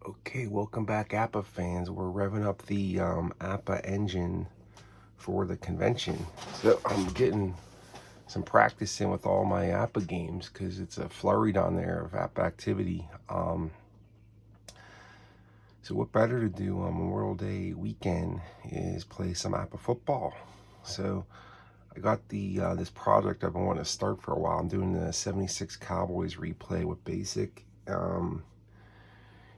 Okay, welcome back, APBA fans. We're revving up the APBA engine for the convention. So I'm getting some practice in with all my APBA games because it's a flurry down there of APBA activity. So what better to do on Memorial Day weekend is play some APBA football. So I got the this project I've been wanting to start for a while. I'm doing the 76 Cowboys replay with basic.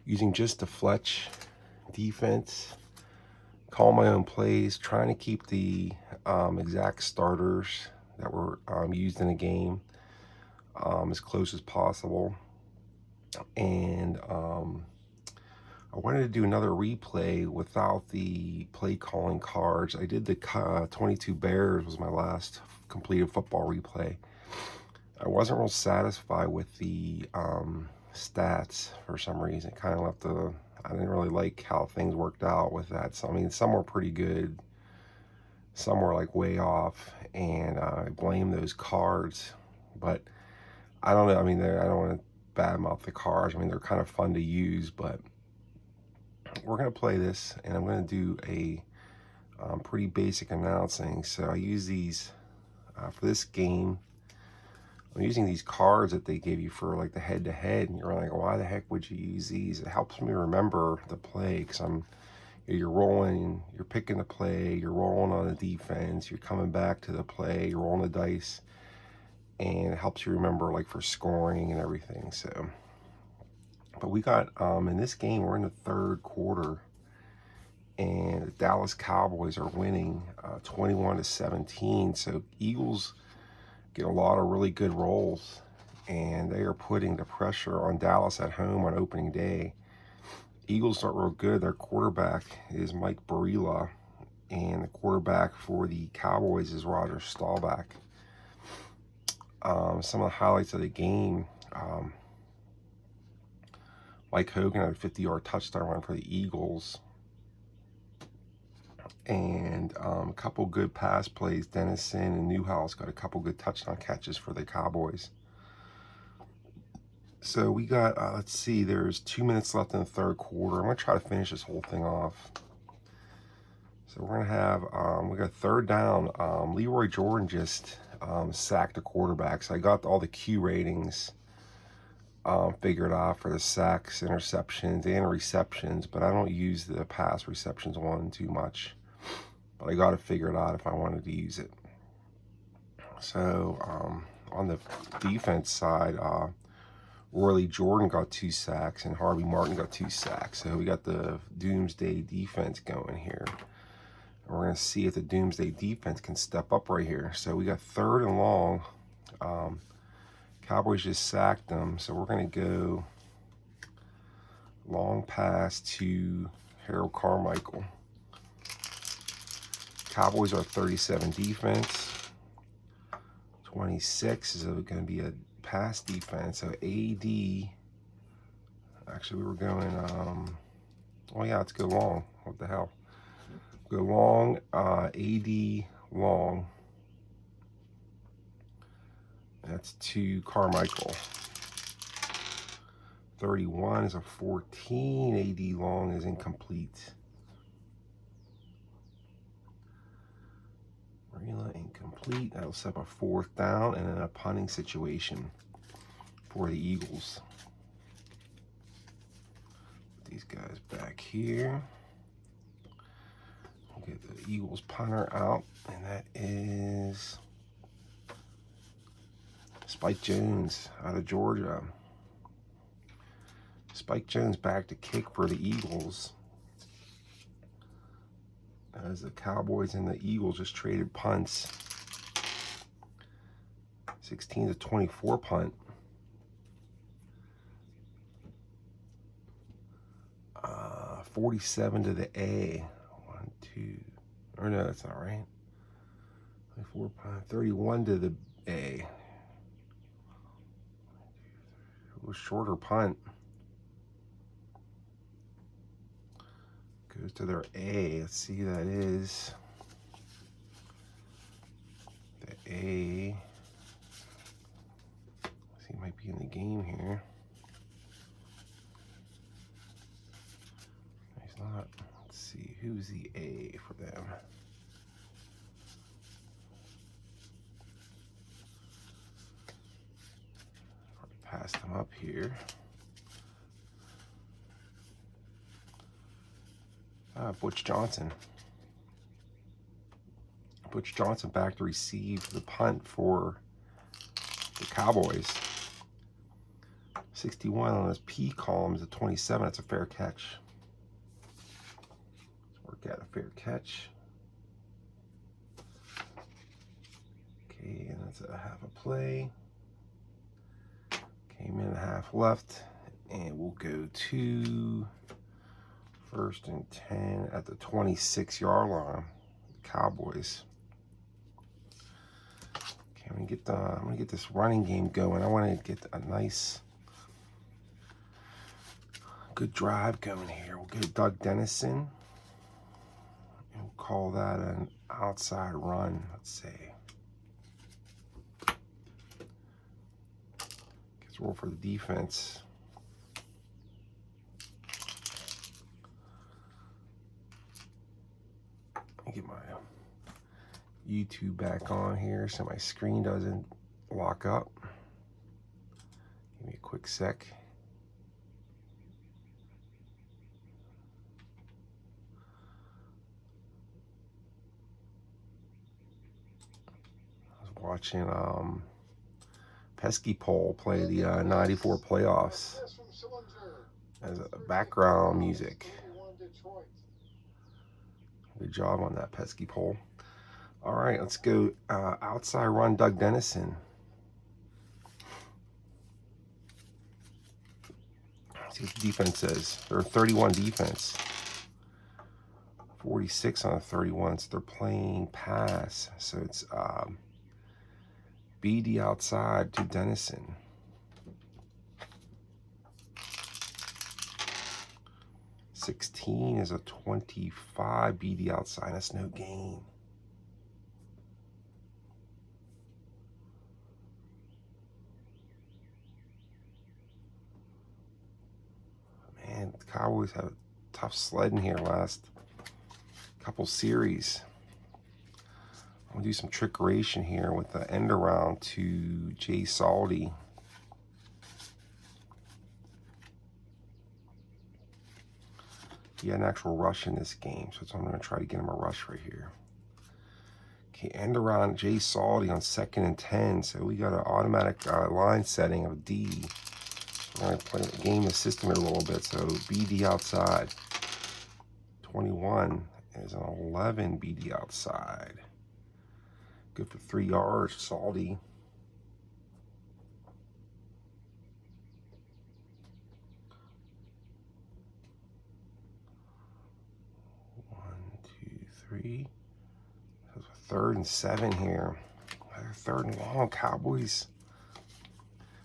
Using just the Fletch defense, call my own plays, trying to keep the exact starters that were used in a game as close as possible. And I wanted to do another replay without the play calling cards. I did the 22 Bears was my last completed football replay. I wasn't real satisfied with the stats for some reason. Kind of left I didn't really like how things worked out with that. So I mean, some were pretty good, some were like way off, and I blame those cards. But I don't know. I mean, I don't want to badmouth the cards. I mean, they're kind of fun to use, but we're gonna play this, and I'm gonna do a pretty basic announcing. So I use these for this game. I'm using these cards that they give you for like the head-to-head, and you're like, why the heck would you use these? It helps me remember the play because you're rolling, you're picking the play, you're rolling on the defense, you're coming back to the play, you're rolling the dice, and it helps you remember like for scoring and everything. So, but we got in this game, we're in the third quarter, and the Dallas Cowboys are winning 21-17. So Eagles get a lot of really good rolls, and they are putting the pressure on Dallas at home on opening day. Eagles aren't real good. Their quarterback is Mike Barilla, and the quarterback for the Cowboys is Roger Staubach. Some of the highlights of the game, Mike Hogan had a 50-yard touchdown run for the Eagles, and a couple good pass plays. Dennison and Newhouse got a couple good touchdown catches for the Cowboys. So we got, let's see, there's 2 minutes left in the third quarter. I'm going to try to finish this whole thing off. So we're going to have, we got third down. Leroy Jordan just sacked the quarterback. So I got all the Q ratings figured out for the sacks, interceptions, and receptions, but I don't use the pass receptions one too much. But I got to figure it out if I wanted to use it. So on the defense side, Roy Jordan got 2 sacks and Harvey Martin got 2 sacks. So we got the Doomsday defense going here. And we're going to see if the Doomsday defense can step up right here. So we got third and long. Cowboys just sacked them. So we're going to go long pass to Harold Carmichael. Cowboys are 37 defense. 26 is going to be a pass defense. So AD, actually we were going, oh yeah, let's go long. What the hell? Go long, AD long. That's to Carmichael. 31 is a 14. AD long is incomplete. Marilla incomplete. That'll set up a fourth down and then a punting situation for the Eagles. Put these guys back here. We'll get the Eagles punter out, and that is Spike Jones out of Georgia. Spike Jones back to kick for the Eagles, as the Cowboys and the Eagles just traded punts. 16-24 punt. 47 to the A. 1, 2. Or no, that's not right. 24 punt. 31 to the A. It was shorter punt. Goes to their A. Let's see who that is. The A. Let's see, he might be in the game here. Let's see, who's the A for them? Pass them up here. Butch Johnson. Butch Johnson back to receive the punt for the Cowboys. 61 on his P column is a 27. That's a fair catch. Let's work out a fair catch. Okay, and that's a half a play. Okay, minute and a half left, and we'll go to 1st and 10 at the 26-yard line. The Cowboys. Okay, I'm gonna get this running game going. I want to get a nice, good drive going here. We'll go Doug Dennison, and we'll call that an outside run. Let's see. Let's roll for the defense. Get my YouTube back on here so my screen doesn't lock up. Give me a quick sec. I was watching Pesky Pole play the 94 playoffs as a background music. Good job on that, Pesky Pole. All right, let's go outside run Doug Dennison. Let's see what the defense says. They're 31 defense. 46 on a 31, so they're playing pass. So it's BD outside to Dennison. $16 is a 25 BD outside. That's no gain. Man, the Cowboys have a tough sledding here last couple series. I'm gonna do some trickeration here with the end around to Jay Salty. He had an actual rush in this game, so I'm going to try to get him a rush right here. Okay, end around Jay Salty on 2nd and 10, so we got an automatic line setting of D. I'm going to play the game the system here a little bit, so BD outside. 21 is an 11 BD outside. Good for 3 yards, Salty. Three. That's a 3rd and 7 here. 3rd and long. Cowboys.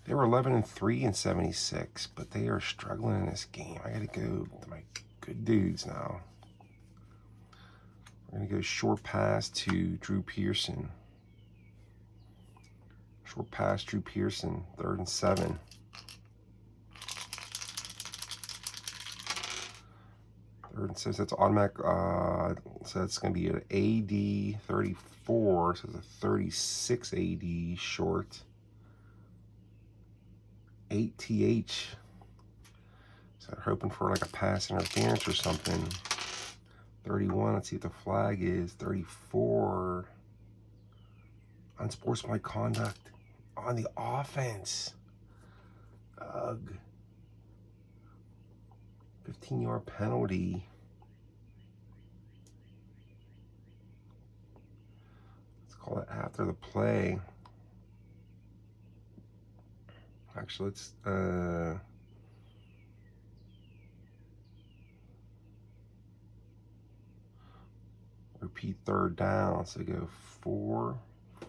They were 11-3 in 76, but they are struggling in this game. I got to go to my good dudes now. We're going to go short pass to Drew Pearson. Short pass, Drew Pearson. 3rd and 7. And says that's automatic, so that's going to be an AD 34, so it's a 36 AD short. 8 TH. So they're hoping for like a pass interference or something. 31, let's see what the flag is. 34. Unsportsmanlike conduct on the offense. Ugh. 15-yard penalty. Let's call it after the play. Actually, let's repeat 3rd down. So go 4,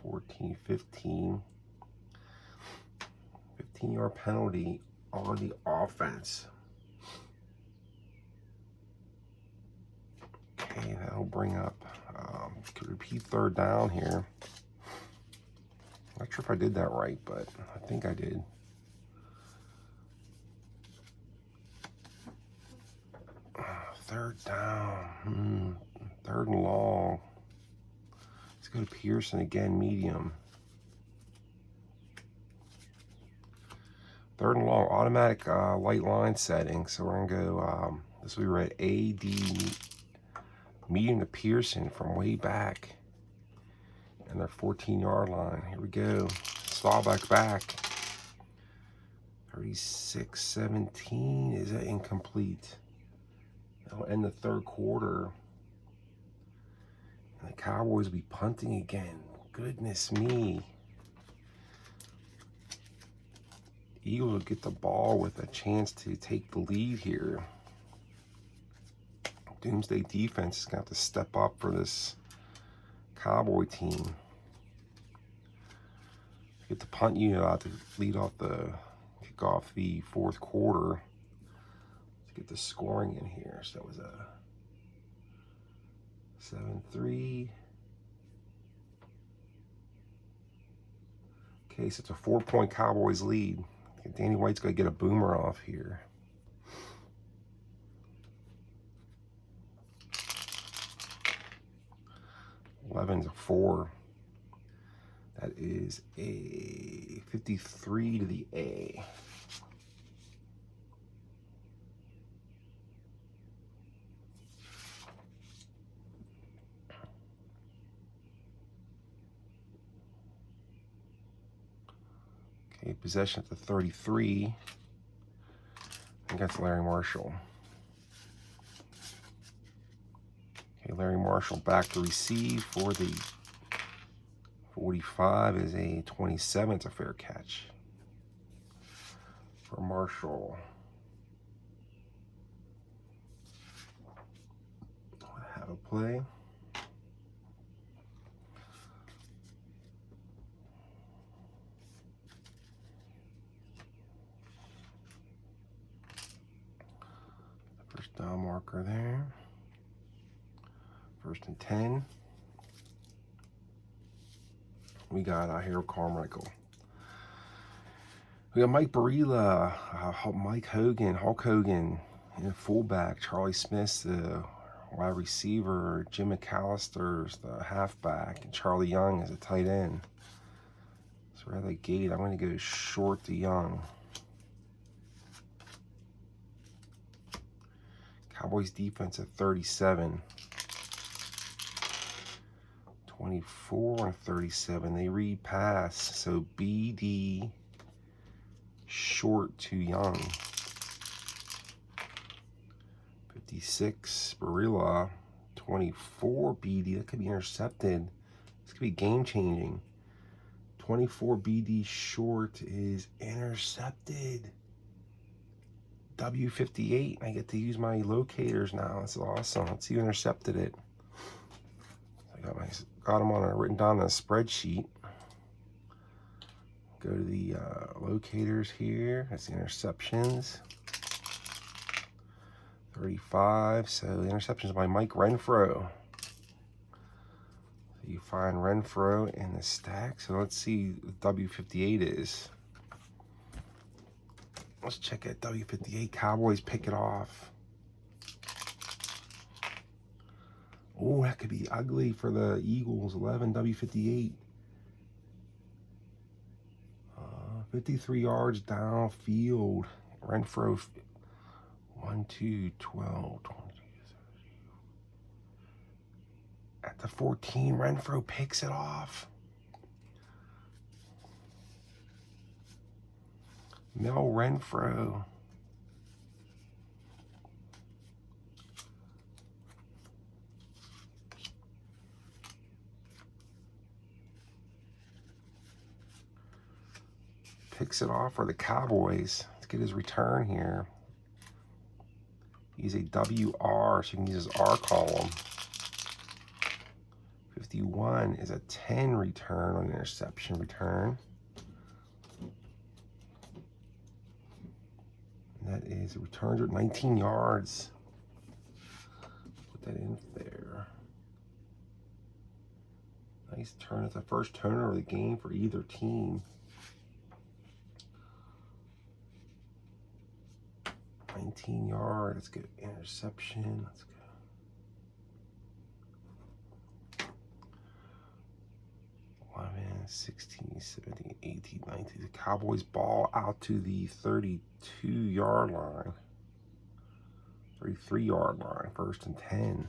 14, 15. 15-yard penalty on the offense. Okay, that'll bring up, could repeat 3rd down here. Not sure if I did that right, but I think I did. third down. Third and long. Let's go to Pearson again, medium. Third and long, automatic light line setting. So we're gonna go, this we were at AD, medium to Pearson from way back. And their 14-yard line. Here we go. Staubach back. 36-17. Is that incomplete? That'll end the third quarter. And the Cowboys will be punting again. Goodness me. Eagles will get the ball with a chance to take the lead here. Doomsday defense is going to have to step up for this Cowboy team. Get the punt unit out to lead off kick off the fourth quarter to get the scoring in here. So that was a 7-3. Okay, so it's a 4-point Cowboys lead. Danny White's going to get a boomer off here. Eleven's a 4. That is a 53 to the A. Okay, possession at the 33. I think that's Larry Marshall. Okay, Larry Marshall back to receive for the 45 is a 27. It's a fair catch for Marshall. Have a play. First down marker there. 1st and 10. We got Harold Carmichael. We got Mike Barilla, Hulk Hogan in fullback, Charlie Smith, the wide receiver, Jim McAllister's the halfback, and Charlie Young is a tight end. So we're at the gate. I'm going to go short to Young. Cowboys defense at 37. 24 and 37. They read pass. So BD short to Young. 56 Barilla. 24 BD. That could be intercepted. This could be game changing. 24 BD short is intercepted. W58. I get to use my locators now. This is awesome. Let's see who intercepted it. I got them written down on a spreadsheet. Go to the locators here. That's the interceptions. 35. So the interceptions by Mike Renfro. So you find Renfro in the stack. So let's see what W58 is. Let's check out W58. Cowboys pick it off. Oh, that could be ugly for the Eagles. 11 W58. 53 yards downfield. Renfro. 1, 2, 12, 20. At the 14, Renfro picks it off. Mel Renfro. Picks it off for the Cowboys. Let's get his return here. He's a WR, so you can use his R column. 51 is a 10 return on interception return. And that is, it returns at 19 yards. Put that in there. Nice turn. It's the first turnover of the game for either team. 19 yard. Let's get interception. Let's go. 11, 16, 17, 18, 19. The Cowboys ball out to the 32-yard line. 33-yard line. 1st and 10.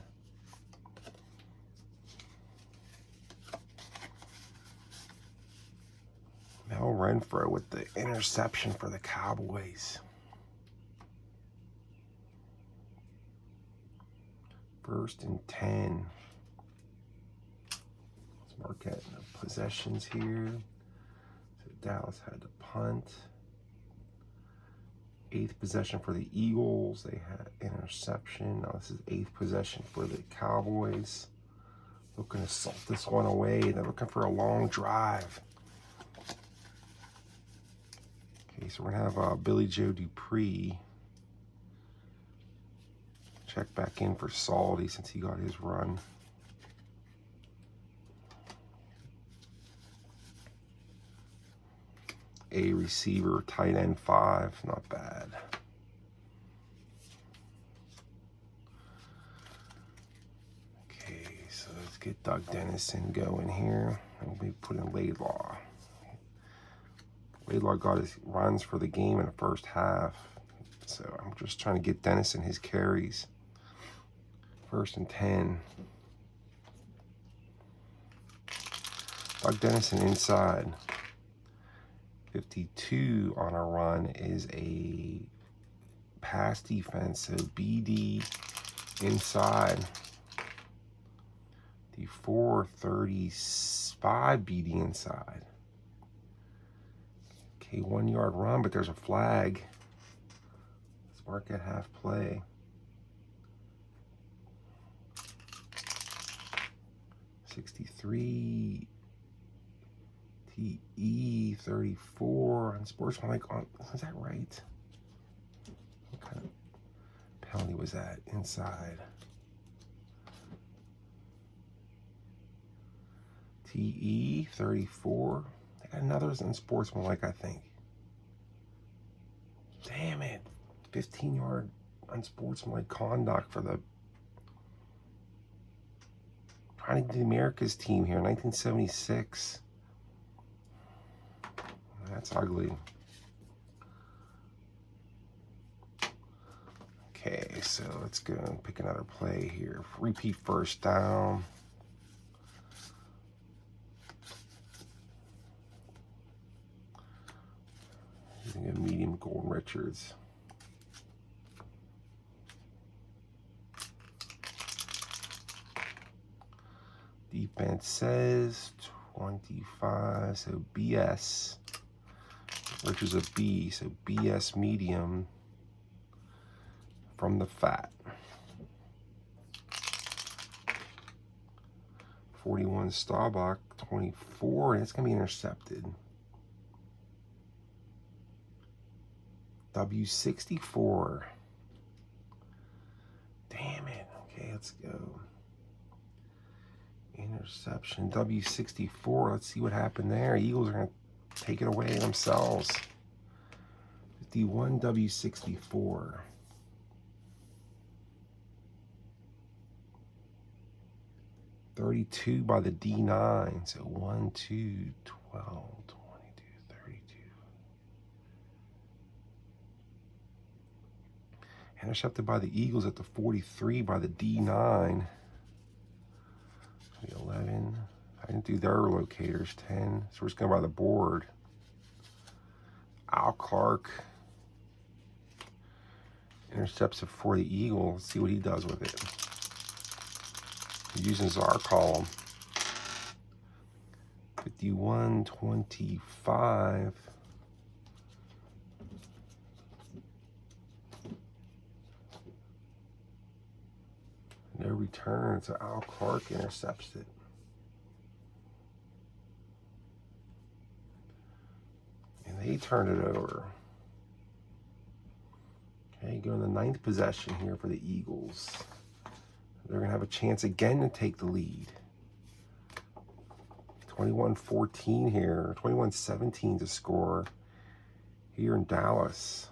Mel Renfro with the interception for the Cowboys. 1st and 10. Let's mark at the possessions here. So Dallas had to punt. 8th possession for the Eagles. They had interception. Now this is 8th possession for the Cowboys. Looking to salt this one away. They're looking for a long drive. Okay, so we're going to have Billy Joe Dupree check back in for Salty since he got his run. A receiver, tight end 5, not bad. Okay, so let's get Doug Dennison going here. And we'll be putting Laidlaw. Laidlaw got his runs for the game in the first half. So I'm just trying to get Dennison his carries. 1st and 10. Doug Dennison inside. 52 on a run is a pass defense. So BD inside. The 435 BD inside. Okay, 1 yard run, but there's a flag. Let's mark at half play. '63 TE 34 unsportsmanlike on. Is that right? What kind of penalty was that inside? TE 34. They got another unsportsmanlike, I think. Damn it. 15-yard unsportsmanlike conduct for the trying to do America's team here, 1976. That's ugly. Okay, so let's go and pick another play here. Repeat 1st down. Using a medium Golden Richards. Defense says 25, so BS. Richards a B, so BS medium from the fat. 41 Staubach, 24, and it's going to be intercepted. W64. Damn it. Okay, let's go. Interception. W64. Let's see what happened there. Eagles are going to take it away themselves. 51 W64. (32) by the D9. So 1, 2, 12, 22, 32. Intercepted by the Eagles at the 43 by the D9. The 11. I didn't do their locators. 10. So we're just going by the board. Al Clark intercepts it for the Eagles. Let's see what he does with it. Using our column. 51-25. No return, so Al Clark intercepts it. And they turn it over. Okay, go to the 9th possession here for the Eagles. They're going to have a chance again to take the lead. 21-14 here, 21-17 to score here in Dallas.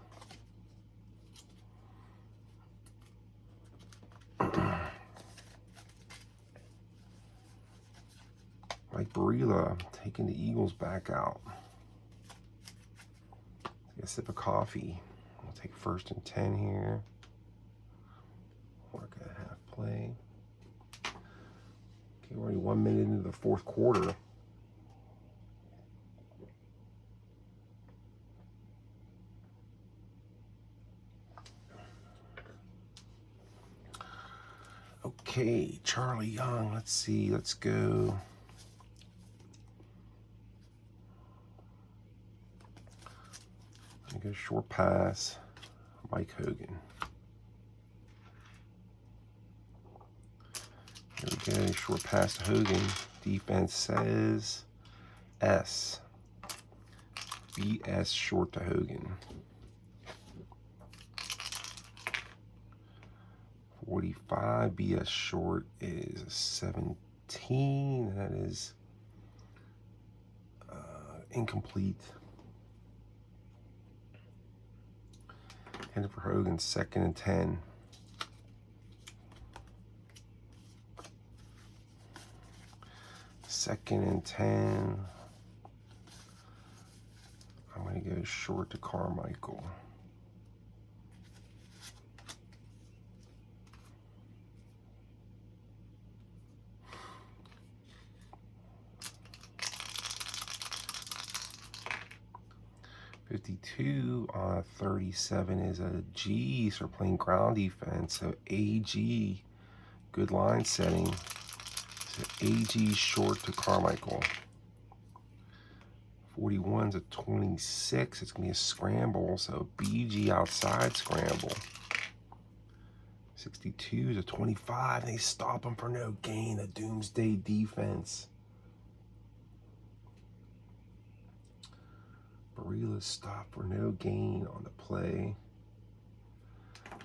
Barilla taking the Eagles back out. Take a sip of coffee. We'll take 1st and 10 here. Work at half play. Okay, we're already 1 minute into the 4th quarter. Okay, Charlie Young, let's see, let's go. Go short pass, Mike Hogan. Here we go, short pass to Hogan. Defense says S. BS short to Hogan. 45, BS short is 17. That is incomplete. Headed for Hogan, 2nd and 10. Second and 10. I'm going to go short to Carmichael. .52 on 37 is a G, so we're playing ground defense. So AG, good line setting. So AG short to Carmichael. 41's a 26. It's going to be a scramble, so BG outside scramble. 62 is a 25. They stop him for no gain. The Doomsday defense. Barilla stop for no gain on the play.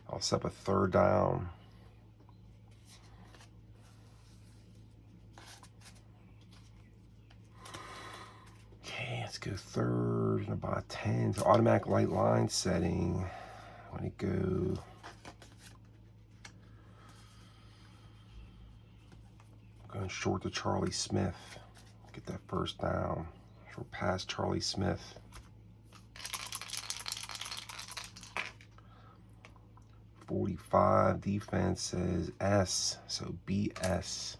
I'll set up a 3rd down. Okay, let's go 3rd and about 10. So automatic light line setting. I'm going to go. I'm going short to Charlie Smith. Get that 1st down. Short pass Charlie Smith. 45, defense says S, so BS.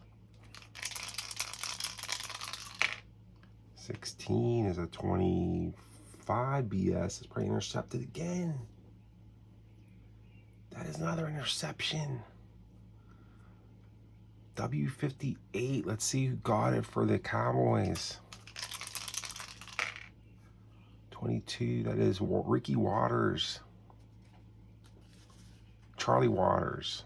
16 is a 25, BS. It's probably intercepted again. That is another interception. W58, let's see who got it for the Cowboys. 22, that is Ricky Waters. Charlie Waters.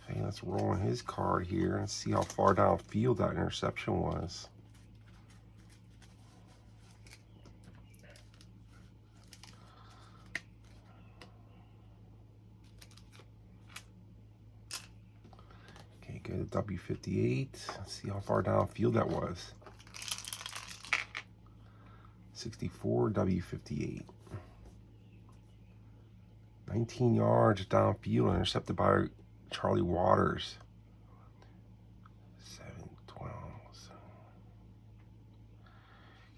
Okay, let's roll in his card here and see how far downfield that interception was. Okay, go to W58. Let's see how far downfield that was. 64, W58. 19 yards downfield, intercepted by Charlie Waters. 7, 12.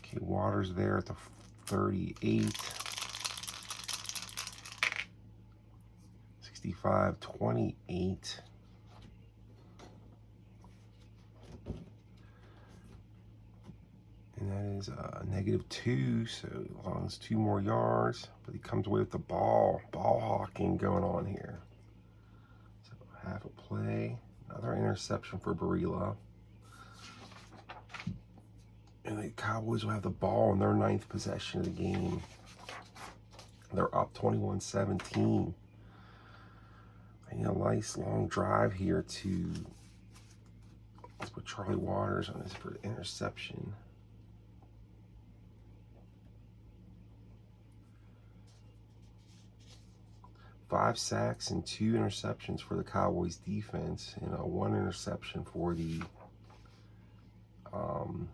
Okay, Waters there at the 38. 65, 28. And that is a -2, so as long as 2 more yards. But he comes away with the ball. Ball hawking going on here. So half a play. Another interception for Barilla. And the Cowboys will have the ball in their 9th possession of the game. They're up 21-17. I need a nice long drive here to... Let's put Charlie Waters on this for the interception. Five sacks and 2 interceptions for the Cowboys defense, and 1 interception for the 1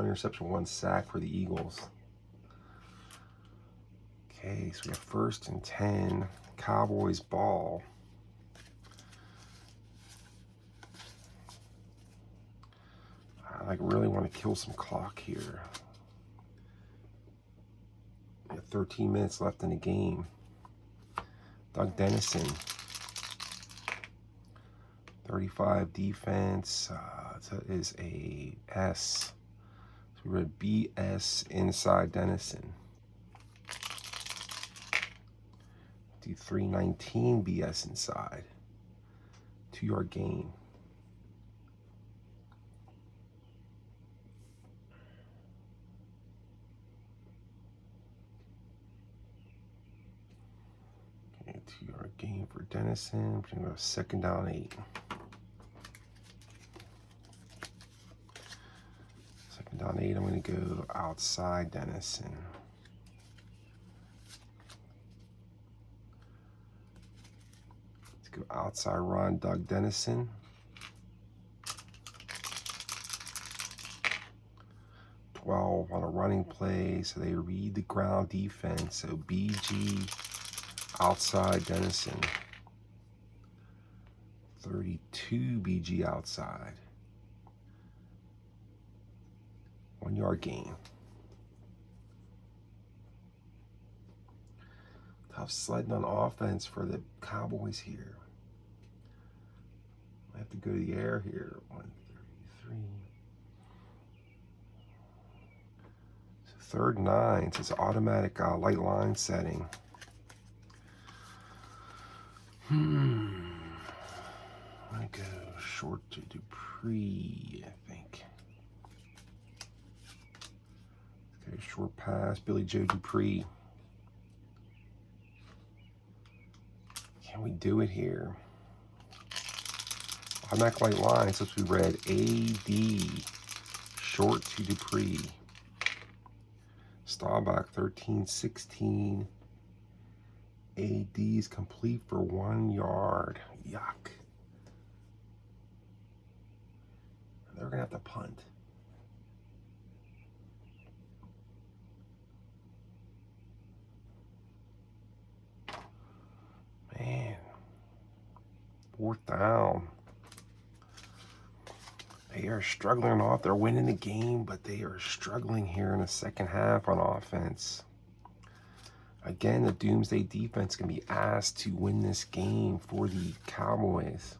interception, 1 sack for the Eagles. Okay, so we have 1st and 10, Cowboys ball. I like really want to kill some clock here. We have 13 minutes left in the game. Doug Dennison, 35 defense. That is a S. So we read BS inside Dennison. Do 319 BS inside. 2-yard gain. Okay, 2-yard gain for Dennison. Bring up 2nd down 8. 2nd down 8. I'm going to go outside Dennison. Let's go outside run, Doug Dennison. 12 on a running play, so they read the ground defense. So BG outside Dennison. 32 BG outside. 1-yard gain. Tough sledding on offense for the Cowboys here. I have to go to the air here. 133. So 3rd and 9. So it's automatic light line setting. I'm gonna go short to Dupree, I think. Okay, short pass, Billy Joe Dupree. Can we do it here? Automatic light line, since we read AD, short to Dupree. Staubach, 13-16. AD is complete for 1 yard. Yuck. They're gonna have to punt. Man. 4th down. They are struggling off. They're winning the game, but they are struggling here in the second half on offense. Again, the Doomsday defense can be asked to win this game for the Cowboys.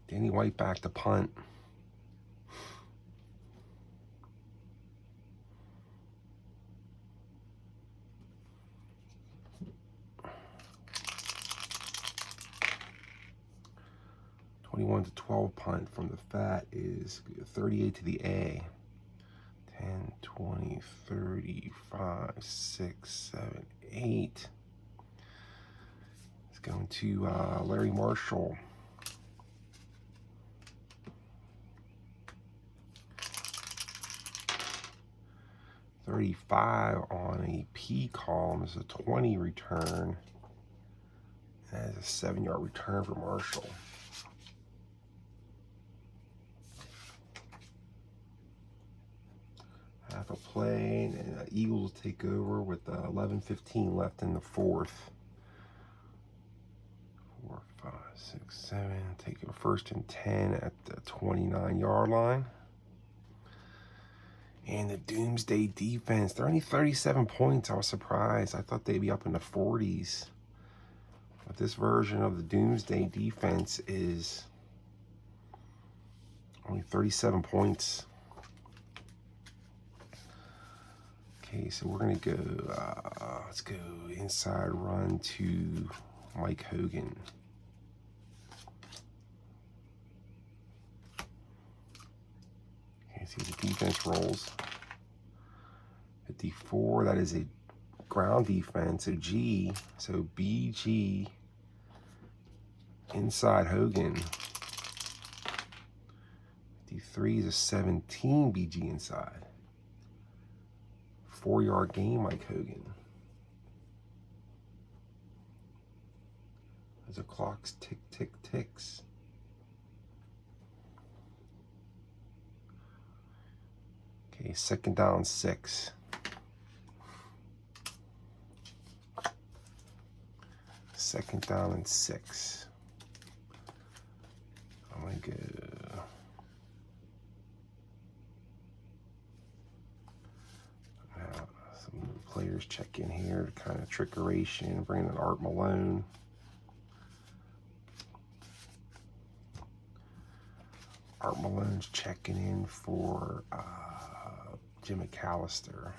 Danny White back to punt. (21-12) punt from the Fat is 38 to the A. 10, 20, 30, 5, 6, 7, 8. It's going to Larry Marshall. (35) on a P column is a 20 return. That is a 7-yard return for Marshall. Half a play, and Eagles take over with 11:15 left in the 4th. 4, 5, 6, 7. Take a 1st and 10 at the 29-yard line. And the Doomsday defense, they're only 37 points. I was surprised. I thought they'd be up in the 40s. But this version of the Doomsday defense is only 37 points. Okay, so we're going to go, let's go inside run to Mike Hogan. Okay, see the defense rolls. 54, that is a ground defense, so G, so BG inside Hogan. 53 is a 17 BG inside. 4-yard gain, Mike Hogan. As the clock's tick, tick, ticks. Okay, 2nd down 6. 2nd down and 6. I'm gonna go players check in here, kind of trickeration, bringing in Art Malone. Art Malone's checking in for Jim McAllister.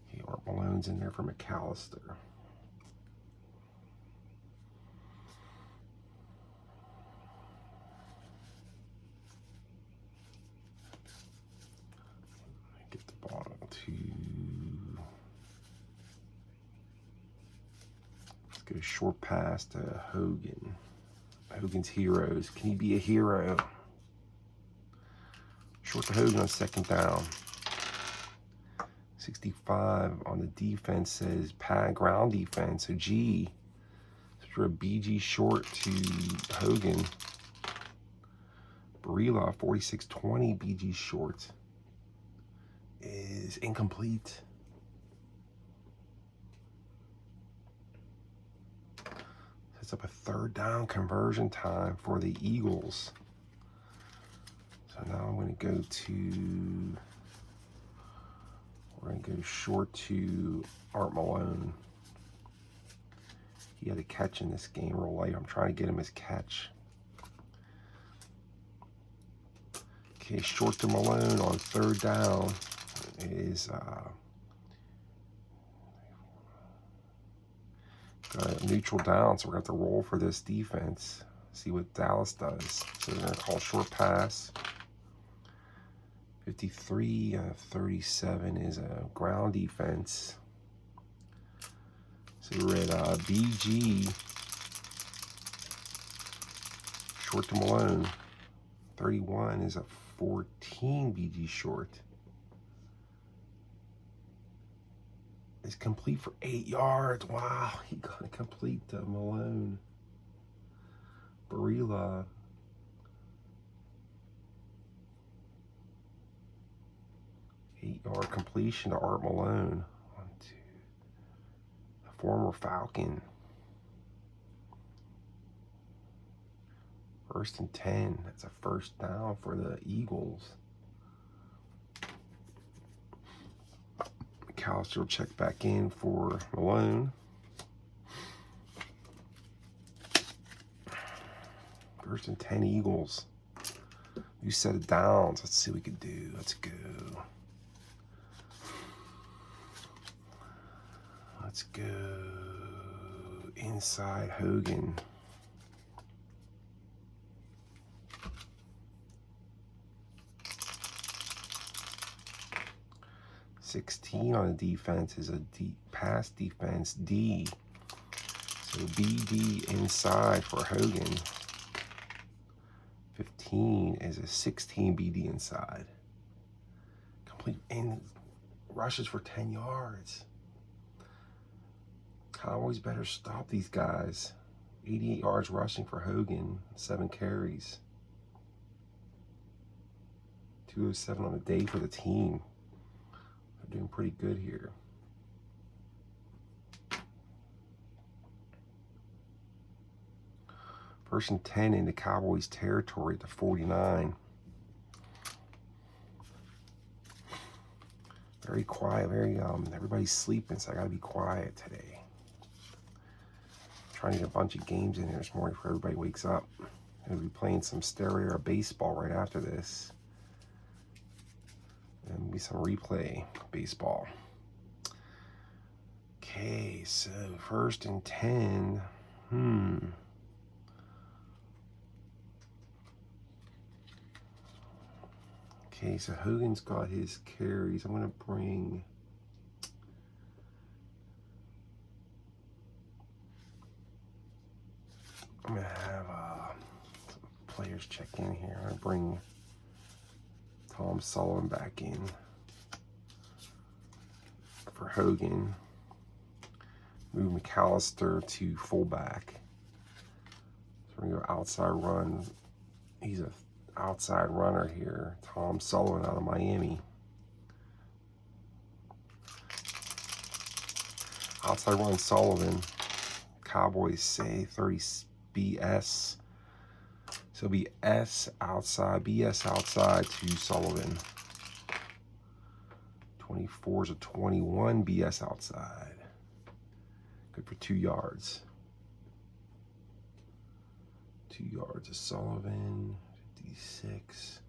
Okay, Art Malone's in there for McAllister. Get the bottom to... Let's go short pass to Hogan. Hogan's heroes. Can he be a hero? Short to Hogan on second down. 65 on the defense says pad ground defense. So G. For a BG short to Hogan. Barilla 46-20 BG short is incomplete. Sets up a third down conversion time for the Eagles. So now I'm going to go to, we're going to go short to Art Malone. He had a catch in this game real light. I'm trying to get him his catch. Okay, short to Malone on third down is neutral down, so we're going to have to roll for this defense. See what Dallas does. So we're going to call short pass. 53-37 is a ground defense. So we're at BG. Short to Malone. 31 is a 14 BG short. It's complete for 8 yards. Wow, he got a complete Malone. Barilla. Eight-yard completion to Art Malone. 1, 2. A former Falcon. 1st and 10. That's a first down for the Eagles. McAllister will check back in for Malone. 1st and 10 Eagles. New set of downs. Let's see what we can do. Let's go. Let's go. Inside Hogan. $16 on the defense is a deep pass defense D. So BD inside for Hogan. 15 is a 16 BD inside. Complete and rushes for 10 yards. Cowboys better stop these guys. 88 yards rushing for Hogan, 7 carries. 207 on the day for the team. They're doing pretty good here. First and 10 into Cowboys territory at the 49. Very quiet, everybody's sleeping, so I gotta be quiet today. Trying to get a bunch of games in here this morning before everybody wakes up. We'll be playing some stereo or baseball right after this. And maybe some replay baseball. Okay, so 1st and 10. Okay, so Hogan's got his carries. I'm going to bring... I'm going to have some players check in here. I'm going to bring Tom Sullivan back in for Hogan. Move McAllister to fullback. So we're going to go outside run. He's a outside runner here. Tom Sullivan out of Miami. Outside run Sullivan. Cowboys say 30 BS. So it'll be S outside, BS outside to Sullivan. 24's a 21, BS outside. Good for 2 yards. 2 yards of Sullivan, 56.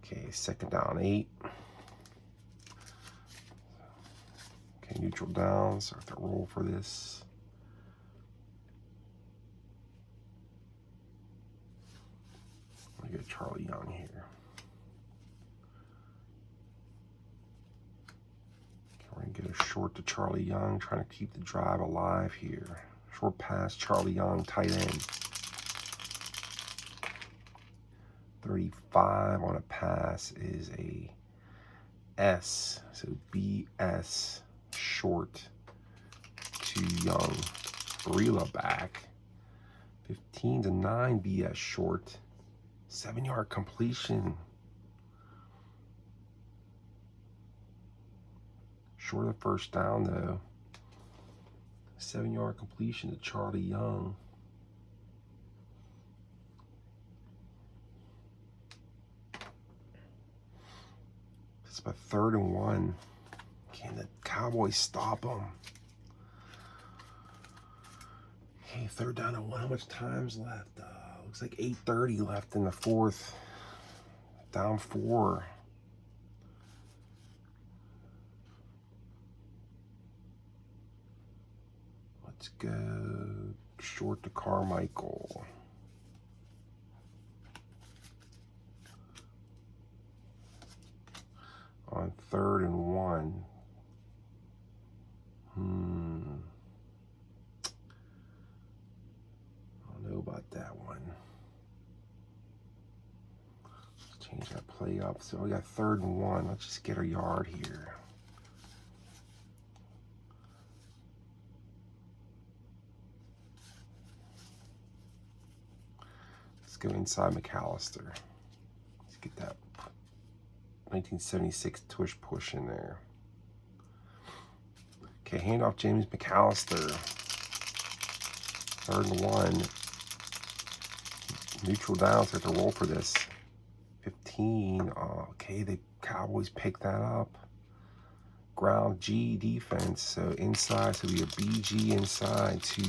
Okay, second down, 8. Okay, neutral downs. I have to roll for this. Let me get Charlie Young here. Okay, we're going to get a short to Charlie Young, trying to keep the drive alive here. Short pass, Charlie Young, tight end. 35 on a pass is a S. So BS short to Young. Barilla back. 15 to 9 BS short. 7-yard completion. Short of first down though. 7-yard completion to Charlie Young. It's about 3rd and 1. Can the Cowboys stop them? Okay, 3rd down and 1. How much time's left? Looks like 8:30 left in the 4th. Down 4. Let's go short to Carmichael. On 3rd and 1. I don't know about that one. Let's change that play up. So we got 3rd and 1. Let's just get a yard here. Let's go inside McAllister. Let's get that 1976 tush push in there. Okay, handoff James McAllister. 3rd and 1. Neutral down, so I have to roll for this. 15. Okay, the Cowboys pick that up. Ground G defense, so inside, so we have BG inside to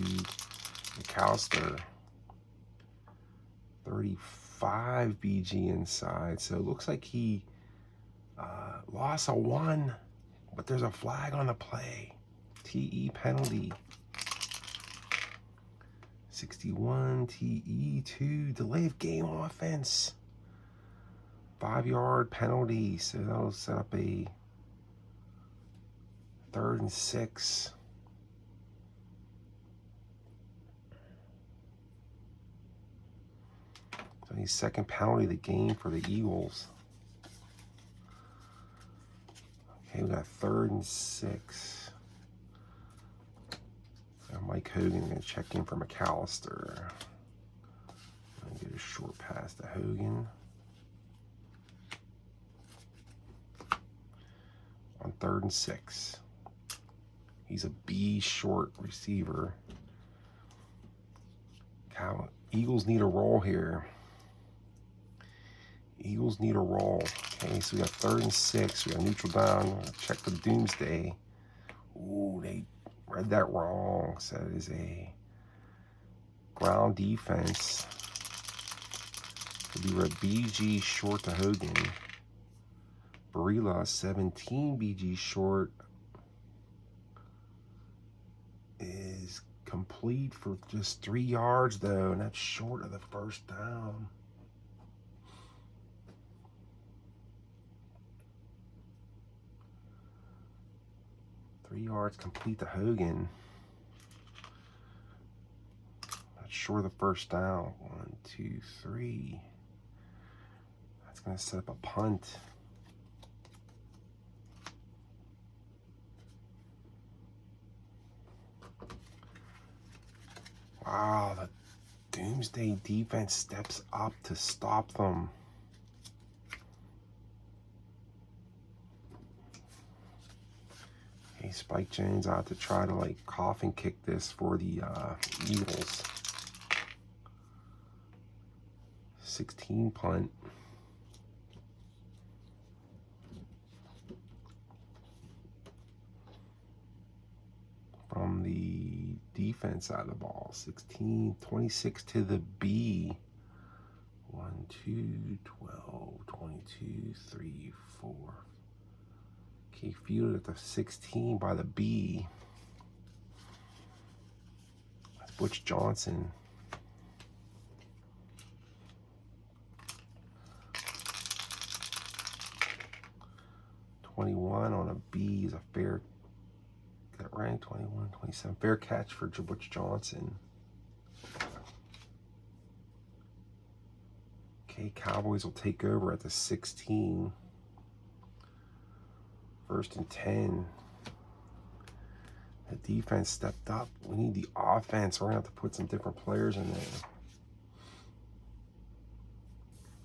McAllister. 35 BG inside, so it looks like he lost a 1, but there's a flag on the play. TE penalty. 61 TE 2 delay of game offense. 5-yard penalty, so that'll set up a 3rd and 6. So the second penalty of the game for the Eagles. Okay, we got 3rd and 6. So Mike Hogan going to check in for McAllister. Get a short pass to Hogan. On 3rd and 6. He's a B short receiver. Eagles need a roll here. Eagles need a roll. Okay, so we got 3rd and 6. We got neutral down. Check the doomsday. Ooh, they read that wrong. So that is a ground defense. We read BG short to Hogan. Barilla 17 BG short is complete for just 3 yards though, and that's short of the first down. Three yards complete to Hogan. That's short of the first down. 1, 2, 3. That's going to set up a punt. Wow, the Doomsday defense steps up to stop them. Okay, Spike Jones out to try to like coffin kick this for the Eagles. 16 punt. From the defense side of the ball. 16, 26 to the B. 1, 2, 12, 22, 3, 4. Okay, fielded at the 16 by the B. That's Butch Johnson. .21 on a B is a fair, got it right, 21, 27. Fair catch for Butch Johnson. Okay, Cowboys will take over at the 16. 1st and 10. The defense stepped up. We need the offense. We're going to have to put some different players in there.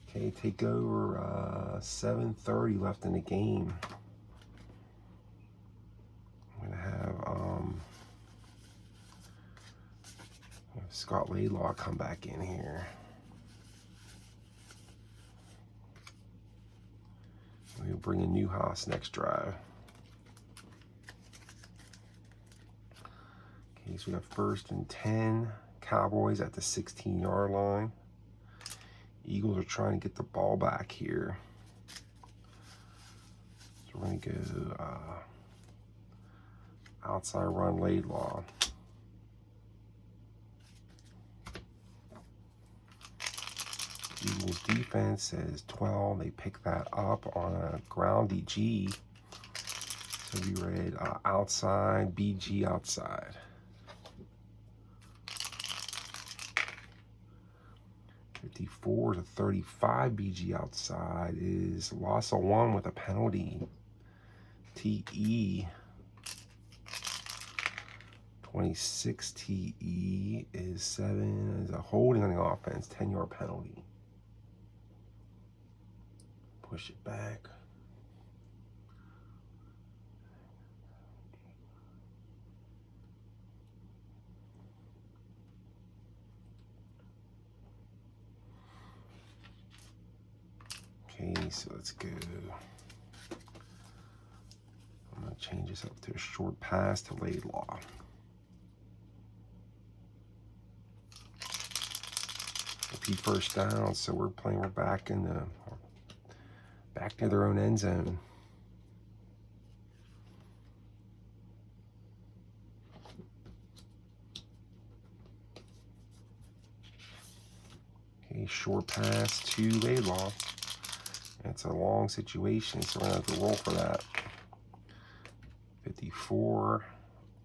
Okay, take over. 7:30 left in the game. I'm going to have Scott Laidlaw come back in here. We'll bring in Newhouse next drive. Okay, so we have 1st and 10. Cowboys at the 16-yard line. Eagles are trying to get the ball back here. So we're going to go outside run Laidlaw. Eagles defense says 12. They pick that up on a ground DG. So we read outside, BG outside. 54 to 35 BG outside is loss of 1 with a penalty. TE. 26 TE is 7 is a holding on the offense, 10-yard penalty. Push it back. Okay, so let's go. I'm going to change this up to a short pass to Laidlaw. Repeat 1st down, so we're back in the back near their own end zone. Okay, short pass to Laidlaw. It's a long situation, so we're going to have to roll for that. 54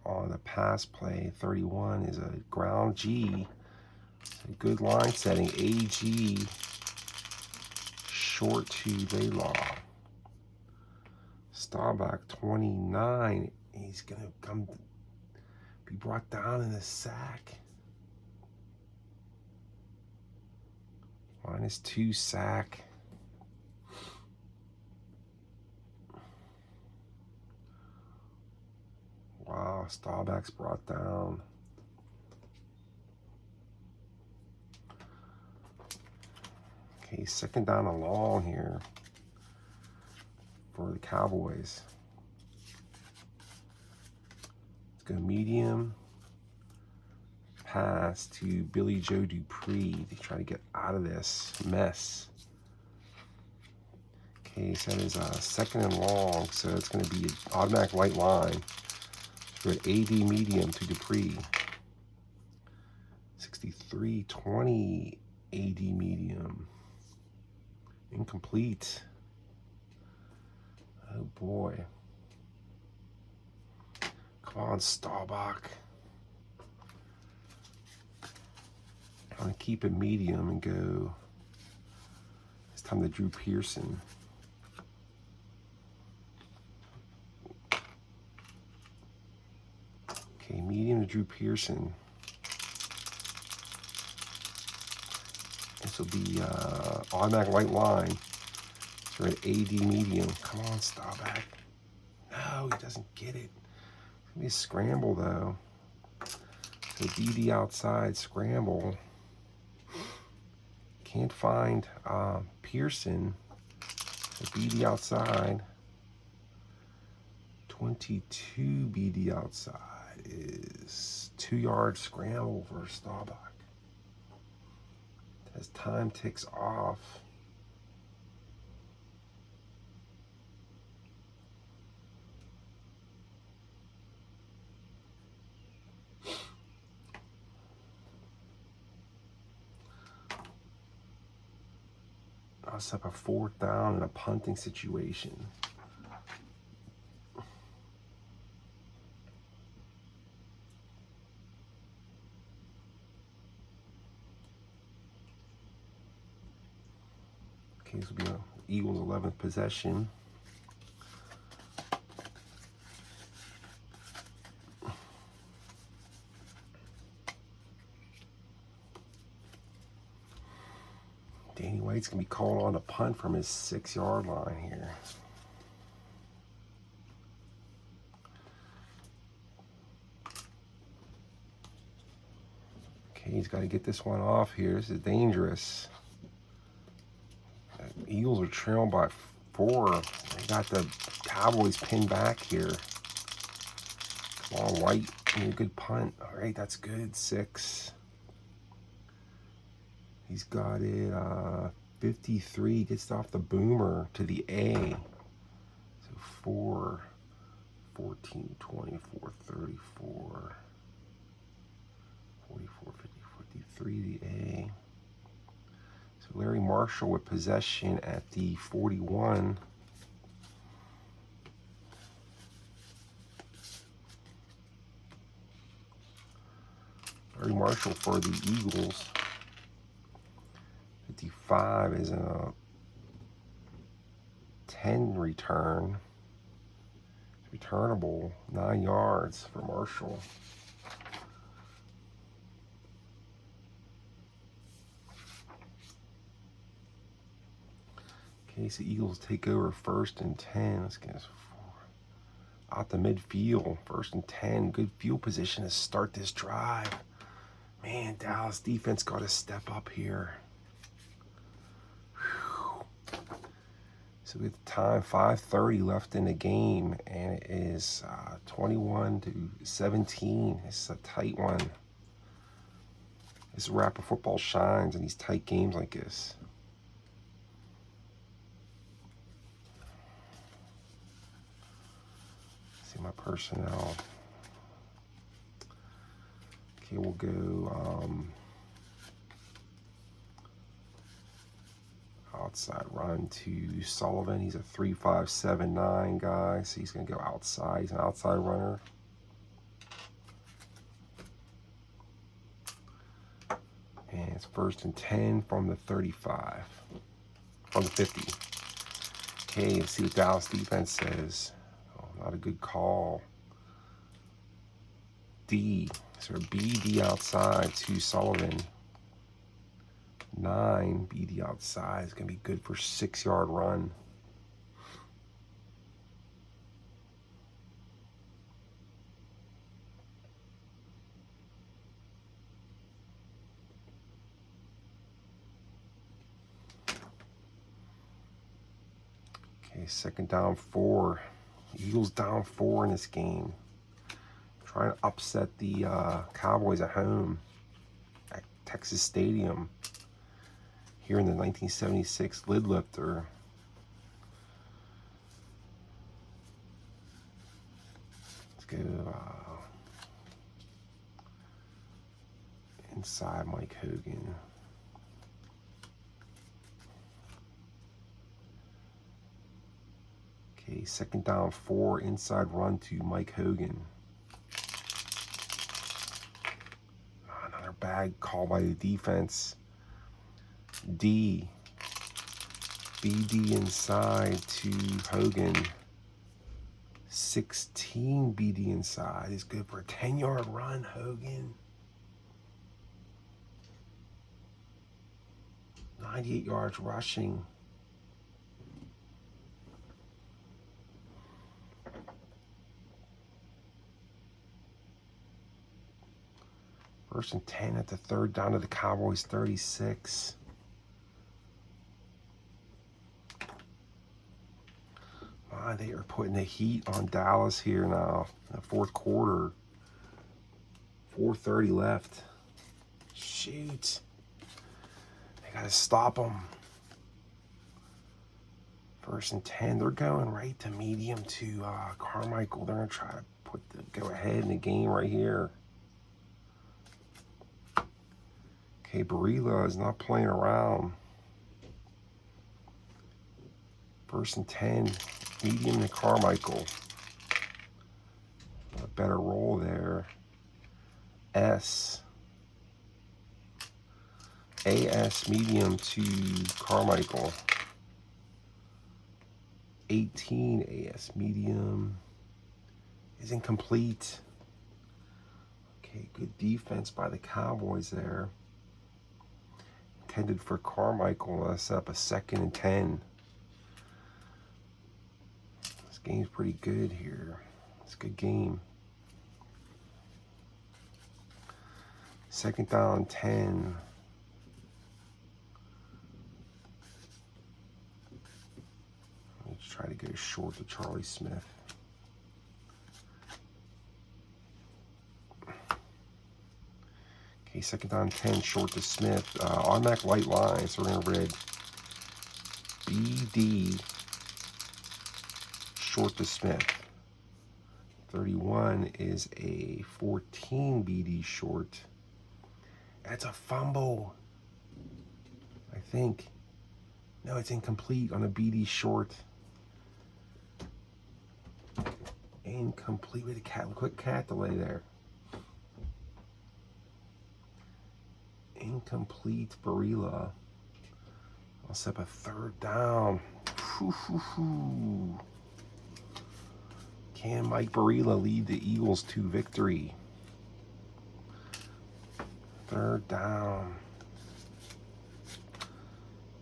on the pass play. 31 is a ground G. A good line setting. AG short to Laidlaw. Staubach 29. He's going to be brought down in a sack. -2 sack. Wow, Staubach's brought down. Okay, 2nd down and long here for the Cowboys. Let's go medium. Pass to Billy Joe Dupree to try to get out of this mess. Okay, so that is 2nd and long, so it's going to be an automatic white line. So we're at AD medium to Dupree. 63-20 AD medium. Incomplete. Oh boy. Come on, Staubach. I'm going to keep it medium and go. It's time to Drew Pearson. Okay, medium to Drew Pearson. This will be automatic white line. So we're at AD medium. Come on, Staubach. No, he doesn't get it. Maybe a scramble though. So BD outside, scramble. Can't find Pearson. So BD outside. 22 BD outside is 2-yard scramble for Staubach. As time ticks off. I'll set up a 4th down in a punting situation. Okay, this will be Eagles' 11th possession. Danny White's going to be called on to punt from his 6-yard line here. Okay, he's got to get this one off here. This is dangerous. The Eagles are trailing by 4. They got the Cowboys pinned back here. Come on, White. A good punt. All right, that's good. 6. He's got it 53. Gets off the boomer to the A. So 4, 14, 24, 34, 44, 50, 53, the A. So Larry Marshall with possession at the 41. Larry Marshall for the Eagles. 55 is a 10 return. Returnable, 9 yards for Marshall. Okay, so Eagles take over 1st and 10. Let's get this 4. Out the midfield, 1st and 10. Good field position to start this drive. Man, Dallas defense got to step up here. So we have time, 5:30 left in the game, and it is 21-17. It's a tight one. This is where APBA football shines in these tight games like this. See my personnel. Okay, we'll go outside run to Sullivan. He's a 3.579 guy, so he's going to go outside. He's an outside runner. And it's 1st and 10 from the 35, from the 50. Okay, let's see what Dallas defense says. Oh, not a good call. D, so BD outside to Sullivan. 9, BD outside is going to be good for 6-yard run. Okay, 2nd down 4. Eagles down 4 in this game. Trying to upset the Cowboys at home at Texas Stadium here in the 1976 lid lifter. Let's go inside Mike Hogan. Okay, 2nd down 4, inside run to Mike Hogan. Another bad call by the defense. D, BD inside to Hogan. 16 BD inside is good for a 10-yard run, Hogan. 98 yards rushing. First and 10 at the third down to the Cowboys 36. They are putting the heat on Dallas here now in the fourth quarter. 4:30 left. Shoot. They got to stop them. First and 10. They're going right to medium to Carmichael. They're going to try to go ahead in the game right here. Okay, Barilla is not playing around. First and 10. Medium to Carmichael. A better roll there. AS medium to Carmichael. 18 AS medium is incomplete. Okay, good defense by the Cowboys there. Intended for Carmichael. That's up a 2nd and 10. This game's pretty good here. It's a good game. 2nd down 10. Let's try to go short to Charlie Smith. Okay, 2nd down 10, short to Smith. Automatic white line, so we're going to read BD, short to Smith. 31 is a 14 BD short. That's a fumble, I think. No, it's incomplete on a BD short. Incomplete with a quick cat delay there. Incomplete Barilla. I'll set up a 3rd down. Can Mike Barilla lead the Eagles to victory? 3rd down.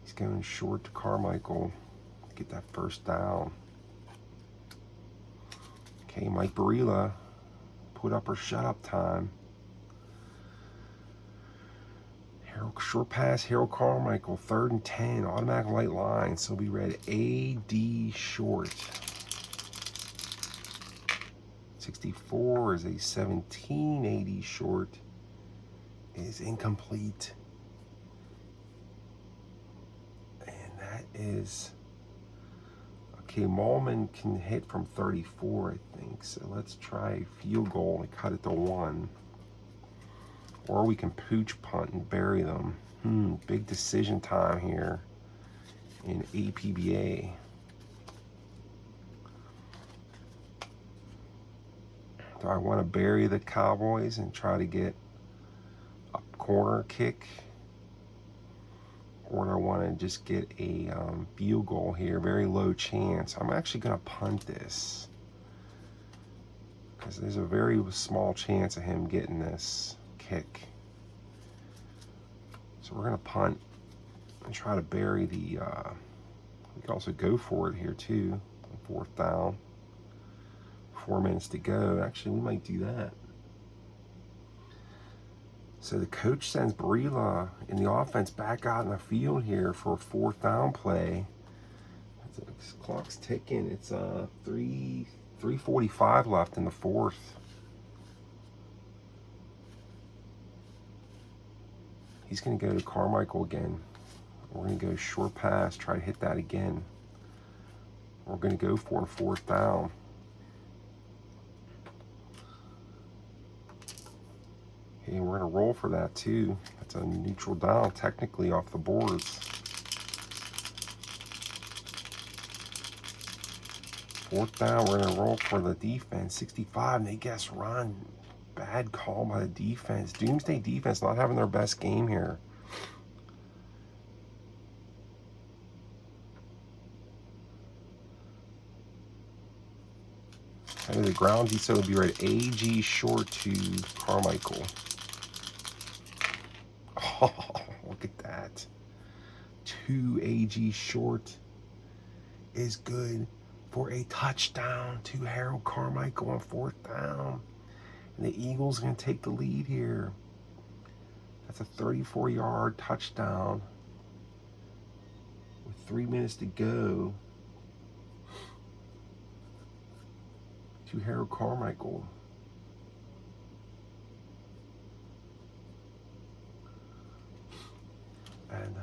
He's going short to Carmichael to get that 1st down. Okay, Mike Barilla, put up or shut up time. Short pass, Harold Carmichael, 3rd and 10, automatic white line. So we read AD short. 64 is a 1780 short. Is incomplete. And that is, okay, Malman can hit from 34, I think. So let's try field goal and cut it to 1. Or we can pooch punt and bury them. Big decision time here in APBA. Do I want to bury the Cowboys and try to get a corner kick? Or do I want to just get a field goal here? Very low chance. I'm actually going to punt this, because there's a very small chance of him getting this kick. So we're going to punt and try to bury the, we can also go for it here too. 4th down. 4 minutes to go. Actually, we might do that. So the coach sends Barilla in the offense back out in the field here for a 4th down play. The clock's ticking. It's 3:45 left in the 4th. He's going to go to Carmichael again. We're going to go short pass, try to hit that again. We're going to go for a 4th down. Okay, we're going to roll for that too. That's a neutral down, technically off the boards. 4th down, we're going to roll for the defense. 65, and they guess run. Bad call by the defense. Doomsday defense not having their best game here. And the ground DSO will be right. AG short to Carmichael. Oh, look at that. 2 AG short is good for a touchdown to Harold Carmichael on 4th down. And the Eagles are going to take the lead here. That's a 34-yard touchdown with 3 minutes to go to Harold Carmichael. And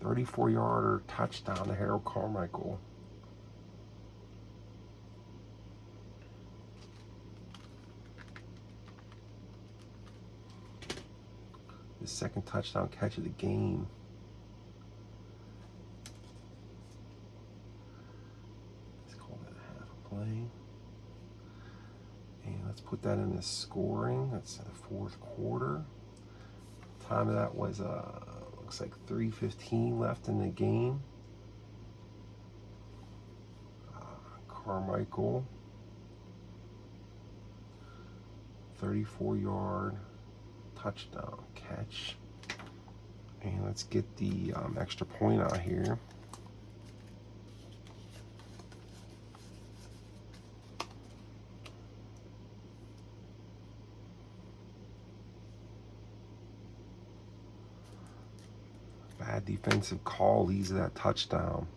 34-yarder touchdown to Harold Carmichael. His second touchdown catch of the game. Let's call that a half a play. And let's put that in the scoring. That's the fourth quarter. Time of that was looks like 3:15 left in the game. Carmichael, 34-yard touchdown catch. And let's get the extra point out here. Bad defensive call leads to that touchdown.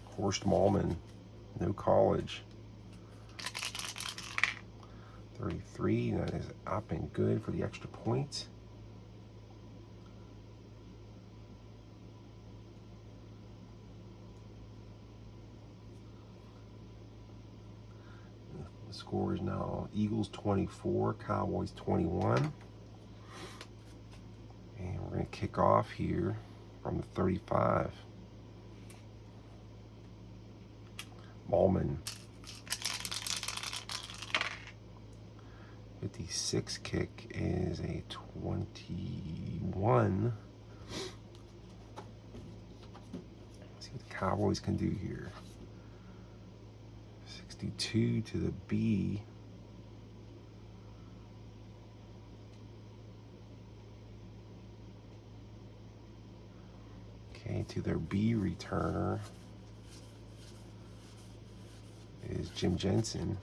Horst Mallman, no college. 33, that is up and good for the extra point. The score is now Eagles 24, Cowboys 21. And we're going to kick off here from the 35. Mallman. 56 kick is a 21. Let's see what the Cowboys can do here. 62 to the B. Okay, to their B returner is Jim Jensen.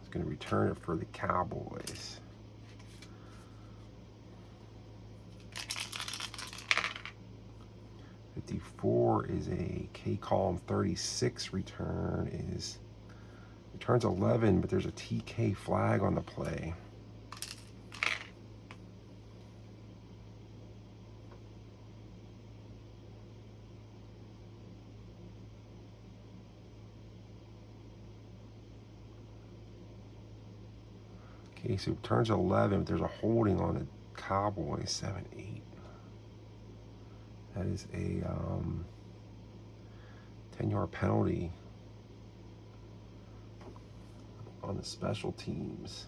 He's going to return it for the Cowboys. .54 is a K-Column 36 return. Returns 11, but there's a TK flag on the play. Okay, so it turns 11, but there's a holding on the Cowboys, 7-8. That is a 10-yard penalty on the special teams.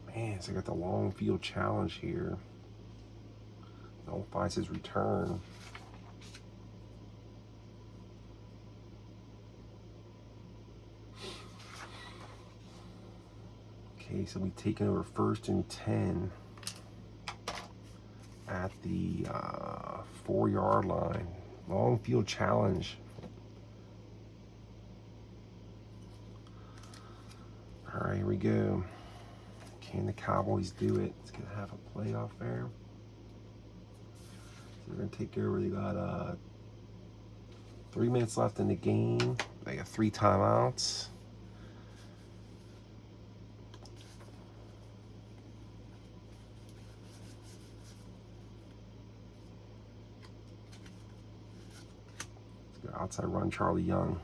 Man, so I got the long field challenge here. Nullifies his return. Okay, so we've taken over 1st and 10 at the 4-yard line. Long field challenge. All right, here we go. Can the Cowboys do it? Let's get half a playoff there. So they're going to take over. They got 3 minutes left in the game. They got 3 timeouts. Outside run, Charlie Young.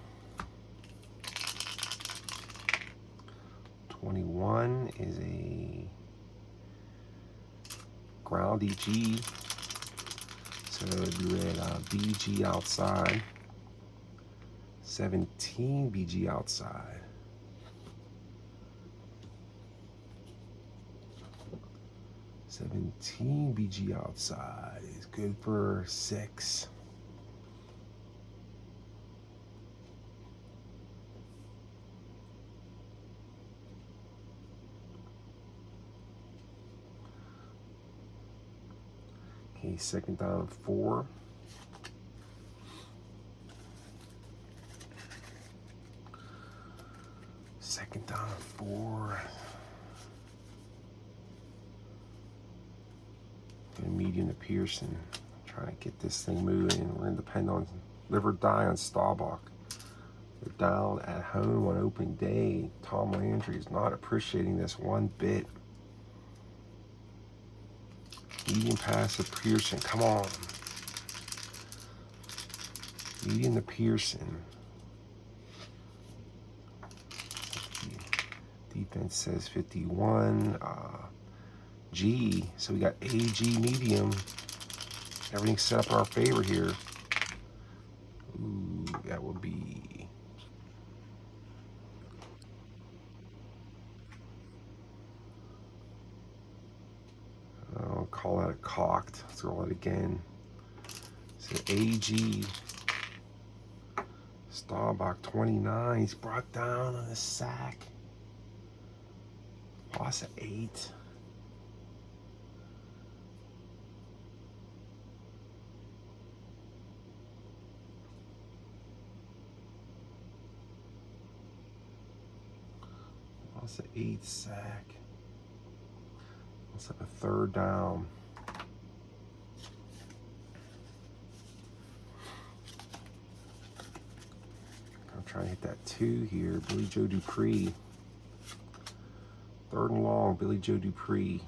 21 is a ground EG. So we read BG outside. 17 BG outside. 17 BG outside is good for 6. Okay, 2nd down and 4. And medium to Pearson. Trying to get this thing moving. We're going to depend on live or die on Staubach. They're down at home on opening day. Tom Landry is not appreciating this one bit. Medium pass to Pearson. Come on. Medium to Pearson. Defense says 51. G. So we got AG medium. Everything's set up in our favor here. Ooh, that would be. I'll call that a cocked. Let's roll it again. So AG. Staubach 29. He's brought down on a sack. Loss of 8. Loss of 8 sack. Let's have a 3rd down. I'm trying to hit that 2 here. Billy Joe Dupree. 3rd and long, Billy Joe Dupree.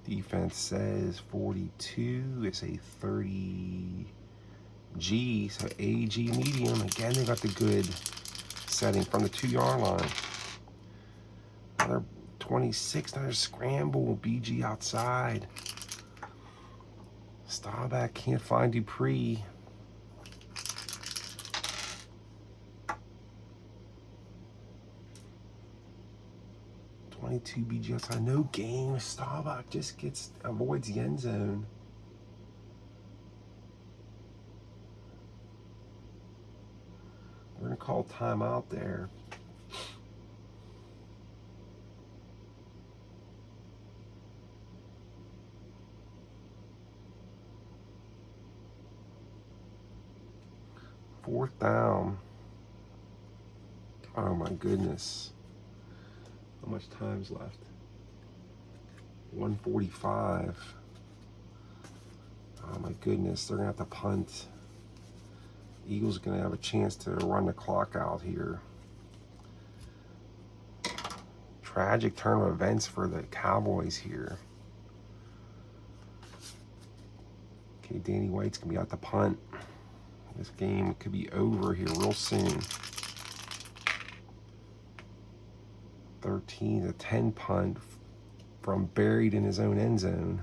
Defense says 42. It's a 30 G, so AG medium. Again, they got the good setting from the 2-yard line. Another 26, another scramble. BG outside. Staubach can't find Dupree. Two BG outside, no game. Staubach just avoids the end zone. We're gonna call timeout there. Fourth down. Oh my goodness. How much time's left? 1:45. Oh my goodness, they're gonna have to punt. Eagles are gonna have a chance to run the clock out here. Tragic turn of events for the Cowboys here. Okay, Danny White's gonna be out to punt. This game could be over here real soon. 13 to 10 punt from buried in his own end zone.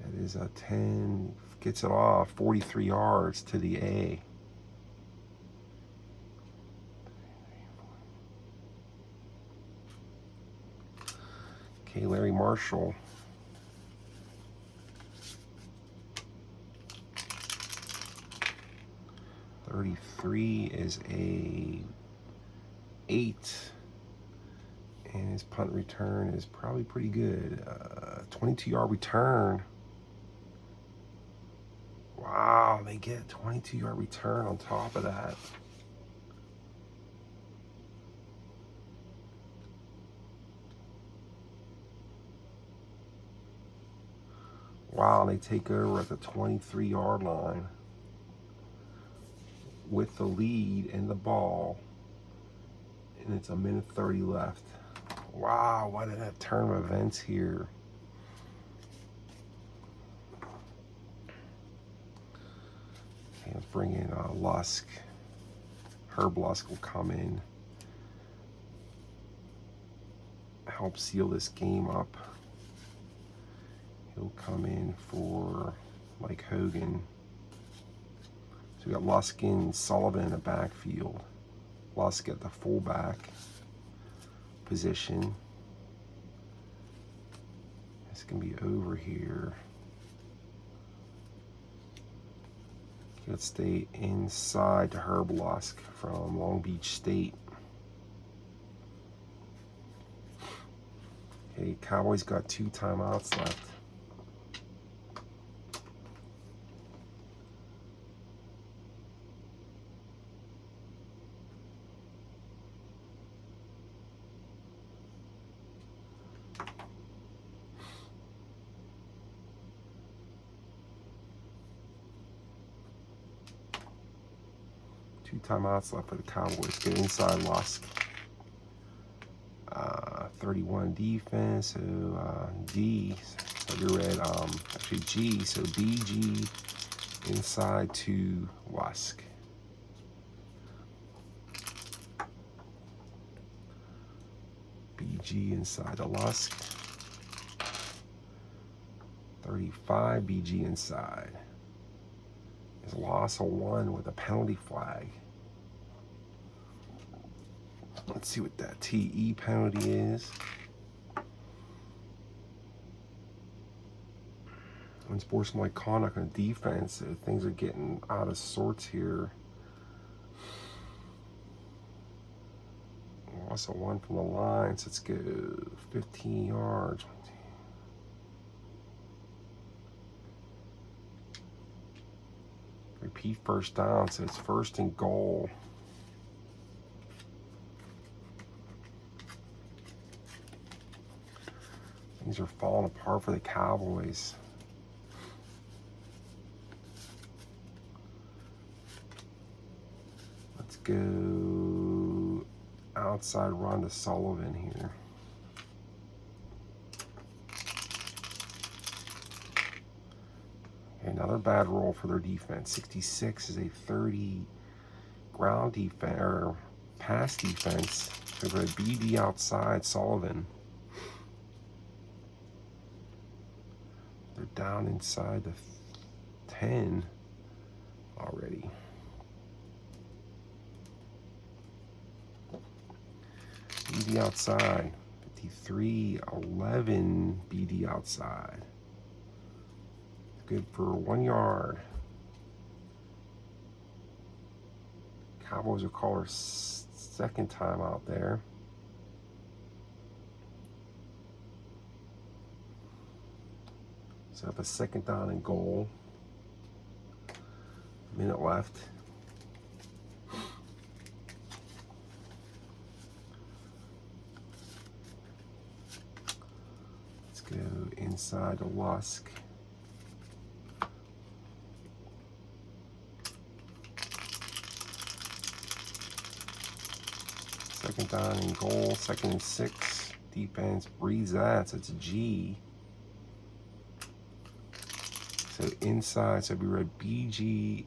That is a 10, gets it off, 43 yards to the A. Okay, Larry Marshall. .33 is a 8, and his punt return is probably pretty good. 22-yard return. Wow, they get a 22-yard return on top of that. Wow, they take over at the 23-yard line with the lead and the ball. And it's a minute 30 left. Wow, what a turn of events here. Okay, let's bring in Lusk. Herb Lusk will come in, help seal this game up. He'll come in for Mike Hogan. So we got Lusk and Sullivan in the backfield. Lusk at the fullback position. It's going to be over here. Let's stay inside to Herb Lusk from Long Beach State. Okay, Cowboys got 2 timeouts left. 2 timeouts left for the Cowboys. Get inside Lusk. 31 defense, so D, so we read actually G, so BG inside to Lusk. BG inside to Lusk. 35 BG inside. There's a loss of 1 with a penalty flag. Let's see what that TE penalty is. Unsportsmanlike conduct on defense, so things are getting out of sorts here. Loss of 1 from the lines. Let's go 15 yards. Repeat first down, so it's 1st and goal. Things are falling apart for the Cowboys. Let's go outside run to Sullivan here. Another bad roll for their defense. 66 is a 30 ground defense or pass defense. They've got BD outside Sullivan. They're down inside the 10 already. BD outside. 53-11 BD outside. Good for 1 yard. Cowboys will call her second time out there. So have a 2nd down and goal. Minute left. Let's go inside to Lusk. Second down and goal, 2nd and 6. Defense breathes that, so it's a G. So inside, so we read BG